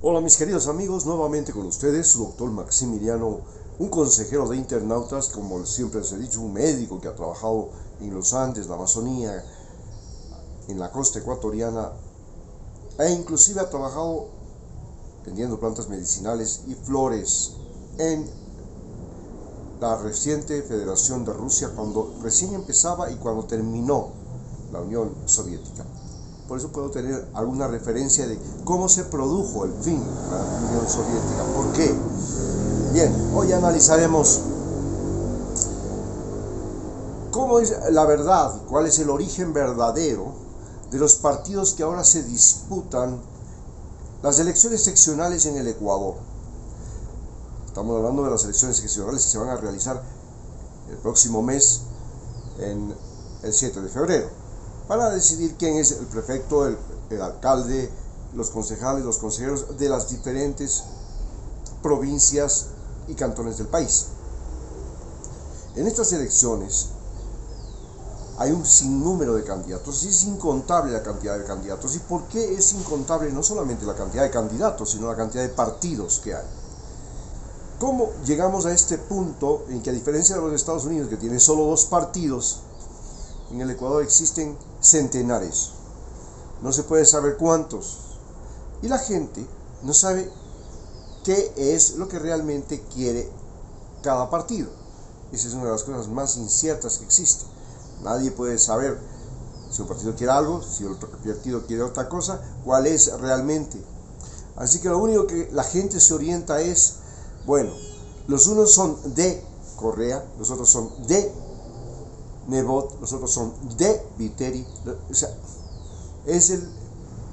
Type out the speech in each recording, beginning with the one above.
Hola mis queridos amigos, nuevamente con ustedes, su doctor Maximiliano, un consejero de internautas, como siempre les he dicho, un médico que ha trabajado en los Andes, la Amazonía, en la costa ecuatoriana, e inclusive ha trabajado vendiendo plantas medicinales y flores en la reciente Federación de Rusia, cuando recién empezaba y cuando terminó la Unión Soviética. Por eso puedo tener alguna referencia de cómo se produjo el fin de la Unión Soviética. ¿Por qué? Bien, hoy analizaremos cómo es la verdad, cuál es el origen verdadero de los partidos que ahora se disputan las elecciones seccionales en el Ecuador. Estamos hablando de las elecciones seccionales que se van a realizar el próximo mes, en el 7 de febrero, para decidir quién es el prefecto, el alcalde, los concejales, los consejeros de las diferentes provincias y cantones del país. En estas elecciones hay un sinnúmero de candidatos, y es incontable la cantidad de candidatos. ¿Y por qué es incontable? No solamente la cantidad de candidatos, sino la cantidad de partidos que hay. ¿Cómo llegamos a este punto en que, a diferencia de los Estados Unidos, que tiene solo 2 partidos, en el Ecuador existen centenares? No se puede saber cuántos. Y la gente no sabe qué es lo que realmente quiere cada partido. Esa es una de las cosas más inciertas que existe. Nadie puede saber si un partido quiere algo, si el otro partido quiere otra cosa, cuál es realmente. Así que lo único que la gente se orienta es, bueno, los unos son de Correa, los otros son de Nebot, los otros son de Viteri. O sea, es el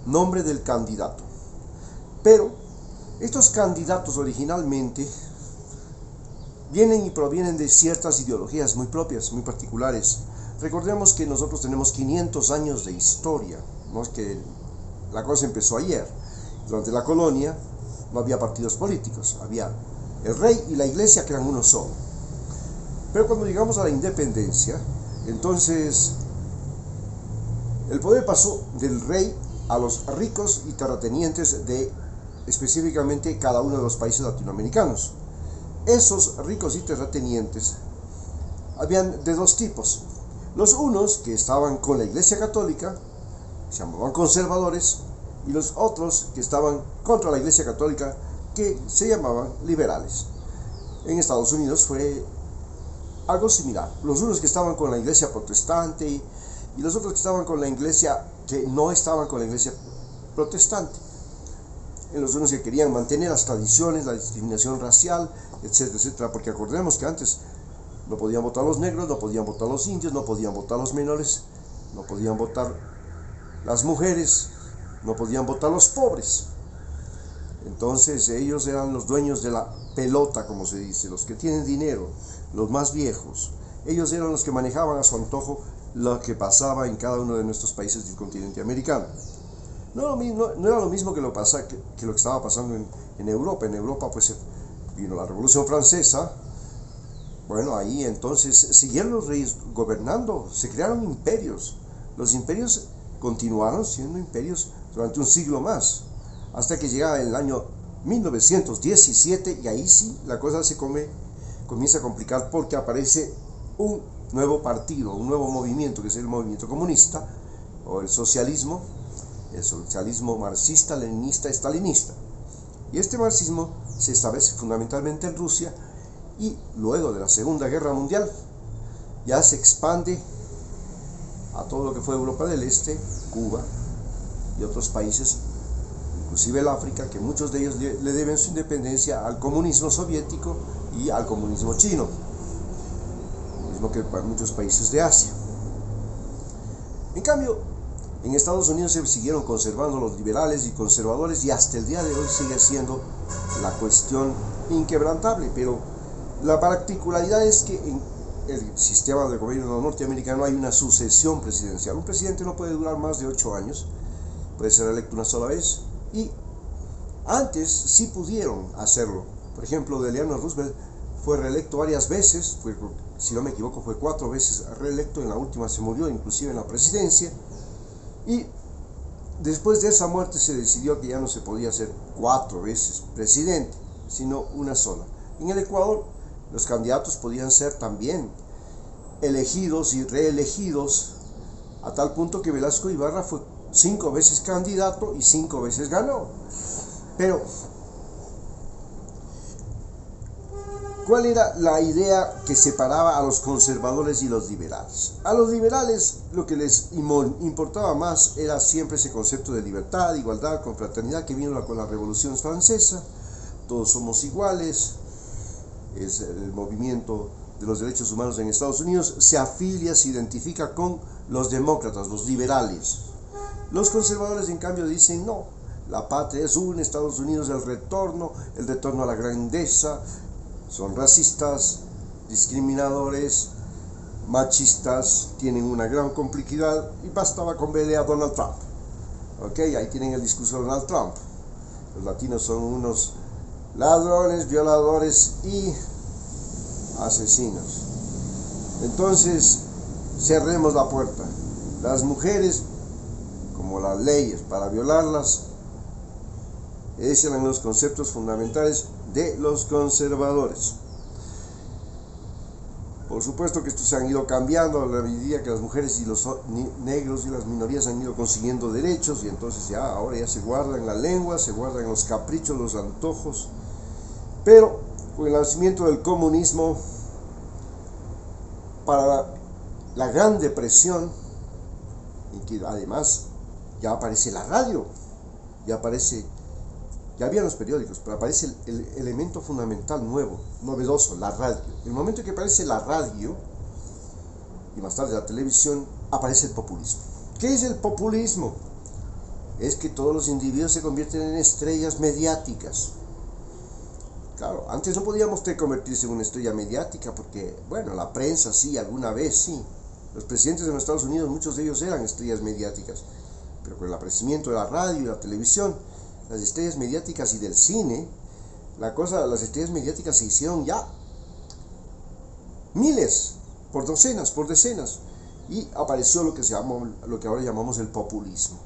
nombre del candidato. Pero estos candidatos originalmente vienen y provienen de ciertas ideologías muy propias, muy particulares. Recordemos que nosotros tenemos 500 años de historia, no es que la cosa empezó ayer. Durante la colonia no había partidos políticos, había el rey y la iglesia, que eran uno solo. Pero cuando llegamos a la independencia, entonces el poder pasó del rey a los ricos y terratenientes de específicamente cada uno de los países latinoamericanos. Esos ricos y terratenientes habían de 2 tipos. Los unos que estaban con la Iglesia Católica, se llamaban conservadores, y los otros que estaban contra la Iglesia Católica, que se llamaban liberales. En Estados Unidos fue algo similar. Los unos que estaban con la Iglesia protestante y los otros que estaban con la Iglesia que no estaban con la Iglesia protestante. En los unos que querían mantener las tradiciones, la discriminación racial, etcétera, etcétera, porque acordemos que antes no podían votar los negros, no podían votar los indios, no podían votar los menores, no podían votar las mujeres, no podían votar los pobres. Entonces ellos eran los dueños de la pelota, como se dice, los que tienen dinero, los más viejos. Ellos eran los que manejaban a su antojo lo que pasaba en cada uno de nuestros países del continente americano. No era lo mismo que lo que estaba pasando en Europa. En Europa pues vino la Revolución Francesa. Bueno, ahí entonces siguieron los reyes gobernando, se crearon imperios. Los imperios continuaron siendo imperios durante un siglo más, hasta que llegaba el año 1917, y ahí sí la cosa se comienza a complicar, porque aparece un nuevo partido, un nuevo movimiento, que es el movimiento comunista, o el socialismo marxista, leninista, stalinista. Y este marxismo se establece fundamentalmente en Rusia, y luego de la Segunda Guerra Mundial ya se expande a todo lo que fue Europa del Este, Cuba y otros países, inclusive el África, que muchos de ellos le deben su independencia al comunismo soviético y al comunismo chino, lo mismo que para muchos países de Asia. En cambio, en Estados Unidos se siguieron conservando los liberales y conservadores, y hasta el día de hoy sigue siendo la cuestión inquebrantable. Pero la particularidad es que en el sistema de gobierno norteamericano hay una sucesión presidencial. Un presidente no puede durar más de 8 años, puede ser electo una sola vez, y antes sí pudieron hacerlo. Por ejemplo, Delano Roosevelt fue reelecto varias veces, si no me equivoco fue 4 veces reelecto, en la última se murió inclusive en la presidencia, y después de esa muerte se decidió que ya no se podía ser 4 veces presidente, sino una sola. En el Ecuador, los candidatos podían ser también elegidos y reelegidos, a tal punto que Velasco Ibarra fue 5 veces candidato y 5 veces ganó. Pero, ¿cuál era la idea que separaba a los conservadores y los liberales? A los liberales lo que les importaba más era siempre ese concepto de libertad, igualdad, confraternidad que vino con la Revolución Francesa. Todos somos iguales, es el movimiento de los derechos humanos en Estados Unidos, se afilia, se identifica con los demócratas, los liberales. Los conservadores, en cambio, dicen no, la patria es una, Estados Unidos el retorno a la grandeza. Son racistas, discriminadores, machistas, tienen una gran complejidad y bastaba con verle a Donald Trump. Ok, ahí tienen el discurso de Donald Trump. Los latinos son unos ladrones, violadores y asesinos. Entonces, cerremos la puerta. Las mujeres, como las leyes para violarlas, esos eran los conceptos fundamentales de los conservadores. Por supuesto que estos se han ido cambiando a la medida que las mujeres y los negros y las minorías han ido consiguiendo derechos, y entonces ahora ya se guardan la lengua, se guardan los caprichos, los antojos. Pero con el nacimiento del comunismo, para la Gran Depresión, en que además ya aparece la radio, ya habían los periódicos, pero aparece el elemento fundamental nuevo, novedoso, la radio. En el momento en que aparece la radio, y más tarde la televisión, aparece el populismo. ¿Qué es el populismo? Es que todos los individuos se convierten en estrellas mediáticas. Claro, antes no podíamos convertirse en una estrella mediática porque, bueno, la prensa sí, alguna vez sí. Los presidentes de los Estados Unidos, muchos de ellos eran estrellas mediáticas. Pero con el aparecimiento de la radio y la televisión, las estrellas mediáticas y del cine, las estrellas mediáticas se hicieron ya miles, por docenas, por decenas, y apareció lo que ahora llamamos el populismo.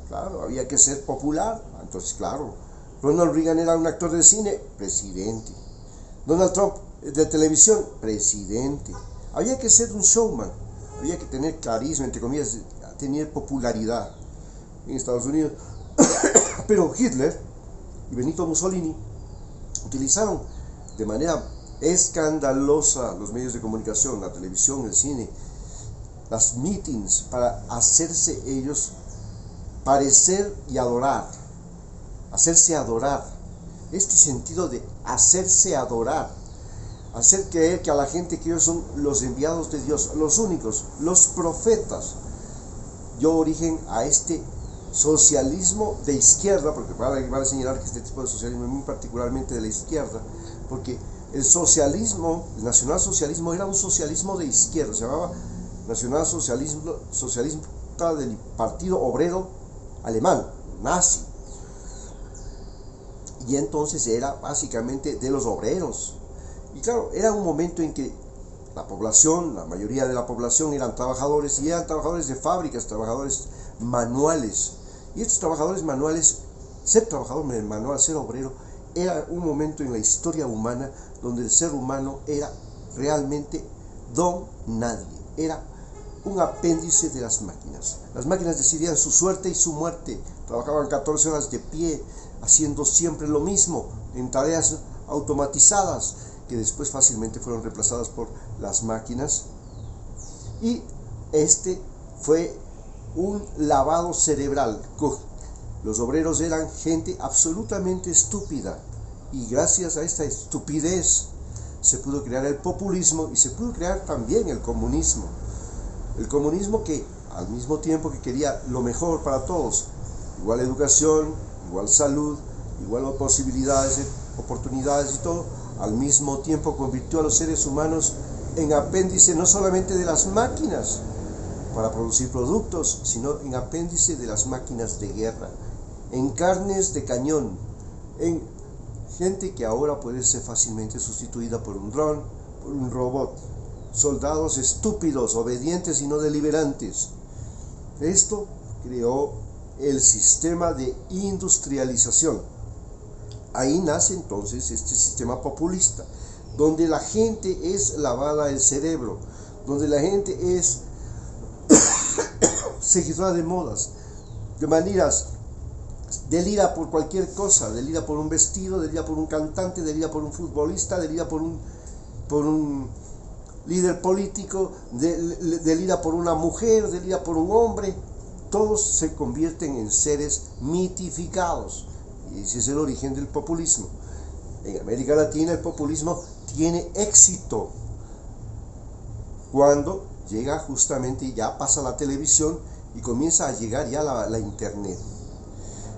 Claro, había que ser popular, entonces claro, Ronald Reagan era un actor de cine, presidente. Donald Trump, de televisión, presidente. Había que ser un showman, había que tener carisma, entre comillas, tener popularidad en Estados Unidos. Pero Hitler y Benito Mussolini utilizaron de manera escandalosa los medios de comunicación, la televisión, el cine, las meetings, para hacerse ellos parecer y adorar, hacerse adorar. Este sentido de hacerse adorar, hacer creer que a la gente que ellos son los enviados de Dios, los únicos, los profetas, dio origen a este socialismo de izquierda, porque vale señalar que este tipo de socialismo es muy particularmente de la izquierda, porque el socialismo, el nacionalsocialismo era un socialismo de izquierda, se llamaba nacionalsocialismo del Partido Obrero Alemán, nazi, y entonces era básicamente de los obreros. Y claro, era un momento en que la población, la mayoría de la población eran trabajadores, y eran trabajadores de fábricas, trabajadores manuales. Y estos trabajadores manuales, ser trabajador manual, ser obrero, era un momento en la historia humana donde el ser humano era realmente don nadie, era un apéndice de las máquinas. Las máquinas decidían su suerte y su muerte, trabajaban 14 horas de pie, haciendo siempre lo mismo, en tareas automatizadas, que después fácilmente fueron reemplazadas por las máquinas. Y este fue un lavado cerebral. Los obreros eran gente absolutamente estúpida, y gracias a esta estupidez se pudo crear el populismo y se pudo crear también el comunismo. El comunismo que al mismo tiempo que quería lo mejor para todos, igual educación, igual salud, igual posibilidades, oportunidades y todo, al mismo tiempo convirtió a los seres humanos en apéndice no solamente de las máquinas para producir productos, sino en apéndice de las máquinas de guerra, en carnes de cañón, en gente que ahora puede ser fácilmente sustituida por un dron, por un robot, soldados estúpidos, obedientes y no deliberantes. Esto creó el sistema de industrialización. Ahí nace entonces este sistema populista, donde la gente es lavada el cerebro, donde la gente es seguidora de modas, de maneras, delira por cualquier cosa, delira por un vestido, delira por un cantante, delira por un futbolista, delira por un líder político, delira por una mujer, delira por un hombre. Todos se convierten en seres mitificados, y ese es el origen del populismo. En América Latina el populismo tiene éxito cuando llega justamente, ya pasa la televisión y comienza a llegar ya la internet.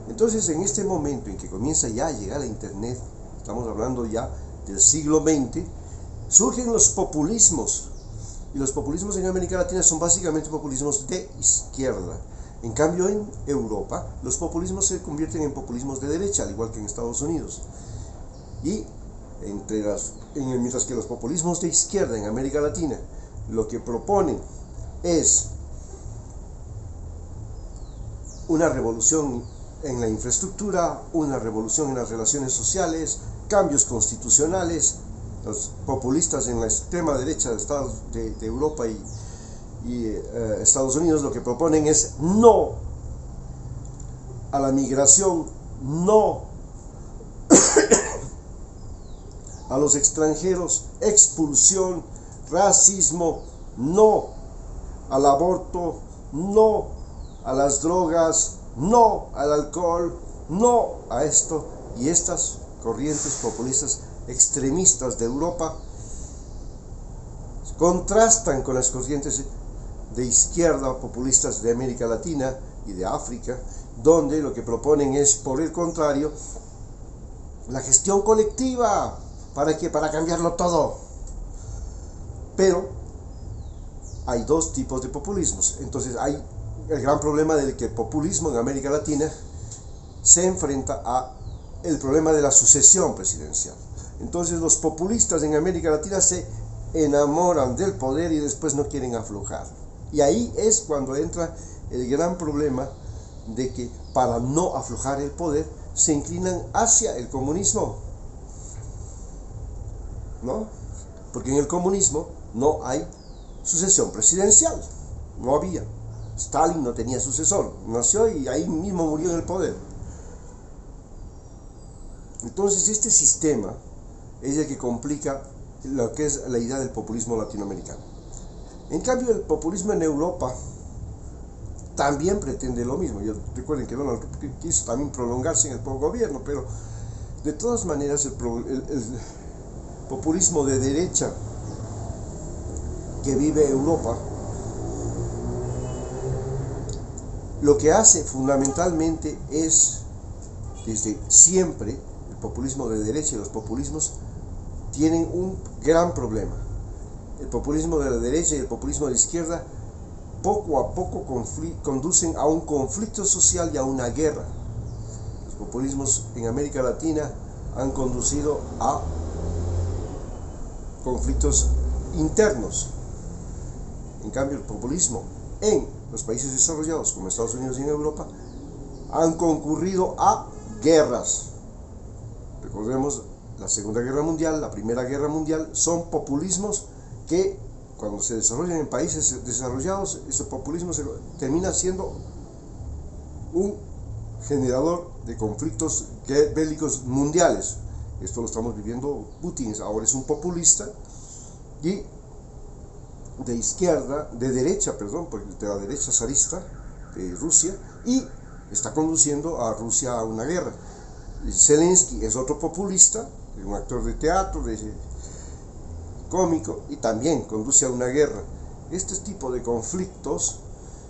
Entonces, en este momento en que comienza ya a llegar la internet, estamos hablando ya del siglo XX, surgen los populismos, y los populismos en América Latina son básicamente populismos de izquierda. En cambio, en Europa los populismos se convierten en populismos de derecha, al igual que en Estados Unidos. Y mientras que los populismos de izquierda en América Latina lo que proponen es una revolución en la infraestructura, una revolución en las relaciones sociales, cambios constitucionales. Los populistas en la extrema derecha de Europa y Estados Unidos lo que proponen es no a la migración, no a los extranjeros, expulsión, racismo, no al aborto, no a las drogas, no al alcohol, no a esto. Y estas corrientes populistas extremistas de Europa contrastan con las corrientes de izquierda populistas de América Latina y de África, donde lo que proponen es, por el contrario, la gestión colectiva. ¿Para qué? Para cambiarlo todo. Pero hay dos tipos de populismos. Entonces hay el gran problema de que el populismo en América Latina se enfrenta a el problema de la sucesión presidencial. Entonces los populistas en América Latina se enamoran del poder y después no quieren aflojar. Y ahí es cuando entra el gran problema de que para no aflojar el poder se inclinan hacia el comunismo, ¿no? Porque en el comunismo no hay sucesión presidencial, no había. Stalin no tenía sucesor, nació y ahí mismo murió en el poder. Entonces este sistema es el que complica lo que es la idea del populismo latinoamericano. En cambio, el populismo en Europa también pretende lo mismo. Recuerden que Donald Trump quiso también prolongarse en el gobierno, pero de todas maneras el populismo de derecha que vive Europa lo que hace fundamentalmente es, desde siempre, el populismo de derecha y los populismos tienen un gran problema. El populismo de la derecha y el populismo de la izquierda poco a poco conducen a un conflicto social y a una guerra. Los populismos en América Latina han conducido a conflictos internos. En cambio, el populismo en los países desarrollados como Estados Unidos y en Europa han concurrido a guerras. Recordemos la Segunda Guerra Mundial, la Primera Guerra Mundial, son populismos que cuando se desarrollan en países desarrollados, ese populismo termina siendo un generador de conflictos bélicos mundiales. Esto lo estamos viviendo. Putin ahora es un populista y de izquierda, de derecha, perdón, de la derecha zarista de Rusia, y está conduciendo a Rusia a una guerra. Zelensky es otro populista, un actor de teatro, cómico, y también conduce a una guerra. Este tipo de conflictos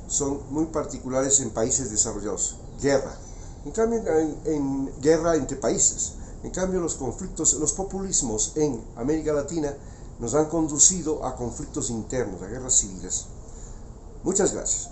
son muy particulares en países desarrollados. Guerra. En cambio, en guerra entre países. En cambio, los conflictos, los populismos en América Latina nos han conducido a conflictos internos, a guerras civiles. Muchas gracias.